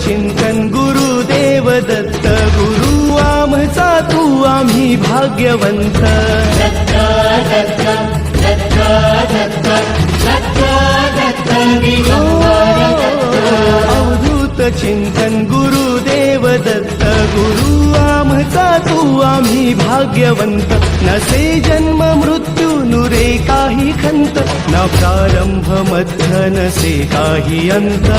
चिंतन गुरुदेव दत्त गुरु आमचा तू आम्ही भाग्यवंत अवधूत चिंतन गुरुदेव दत्त गुरु आमचा तू आम्ही भाग्यवंत नसे जन्म मृत्यू नुरे काही खंत न प्रारंभ मध्य नसे काही अंत